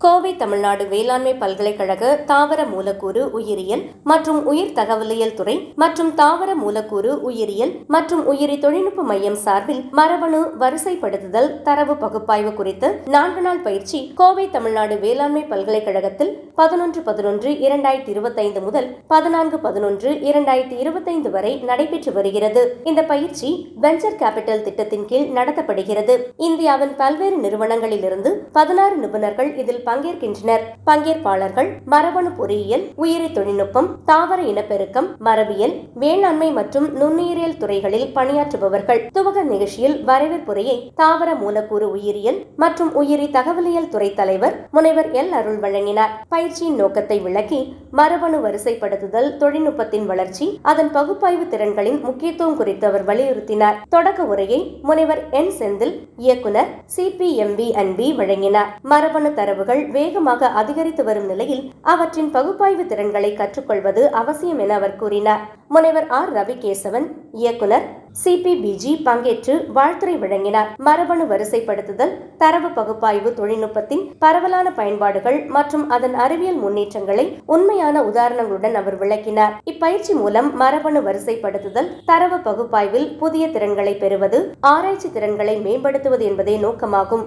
கோவை தமிழ்நாடு வேளாண்மை பல்கலைக்கழக தாவர மூலக்கூறு உயிரியல் மற்றும் உயிர் தகவலியல் துறை மற்றும் தாவர மூலக்கூறு உயிரியல் மற்றும் உயிரி தொழில்நுட்ப மையம் சார்பில் மரபணு வரிசைப்படுத்துதல் தரவு பகுப்பாய்வு குறித்து 4 நாள் பயிற்சி கோவை தமிழ்நாடு வேளாண்மை பல்கலைக்கழகத்தில் 11-11-2025 முதல் 14-11-2025 வரை நடைபெற்று வருகிறது. இந்த பயிற்சி வெஞ்சர் கேபிட்டல் திட்டத்தின் கீழ் நடத்தப்படுகிறது. இந்தியாவின் பல்வேறு நிறுவனங்களிலிருந்து 16 நிபுணர்கள் இதில் பங்கேற்கின்றனர். பங்கேற்பாளர்கள் மரபணு பொறியியல், உயிரி தொழில்நுட்பம், தாவர இனப்பெருக்கம், மரபியல், வேளாண்மை மற்றும் நுண்ணுயிரியல் துறைகளில் பணியாற்றுபவர்கள். துவக்க நிகழ்ச்சியில் வரவேற்புரையை தாவர மூலக்கூறு உயிரியல் மற்றும் உயிரி தகவலியல் துறை தலைவர் முனைவர் எல். அருள் வழங்கினார். பயிற்சியின் நோக்கத்தை விளக்கி மரபணு வரிசைப்படுத்துதல் தொழில்நுட்பத்தின் வளர்ச்சி, அதன் பகுப்பாய்வு திறன்களின் முக்கியத்துவம் குறித்து அவர் வலியுறுத்தினார். தொடக்க உரையை முனைவர் என். செந்தில், இயக்குனர், CPMB&B வழங்கினார். மரபணு தரவுகள் வேகமாக அதிகரித்து வரும் நிலையில் அவற்றின் பகுப்பாய்வு திறன்களை கற்றுக்கொள்வது அவசியம் என அவர் கூறினார். முனைவர் ஆர். ரவிகேசவன், இயக்குனர், CPBG பங்கேற்று வாழ்த்துரை வழங்கினார். மரபணு வரிசைப்படுத்துதல் தரவு பகுப்பாய்வு தொழில்நுட்பத்தின் பரவலான பயன்பாடுகள் மற்றும் அதன் அறிவியல் முன்னேற்றங்களை உண்மையான உதாரணங்களுடன் அவர் விளக்கினார். இப்பயிற்சி மூலம் மரபணு வரிசைப்படுத்துதல் தரவு பகுப்பாய்வில் புதிய திறன்களை பெறுவது, ஆராய்ச்சி திறன்களை மேம்படுத்துவது என்பதே நோக்கமாகும்.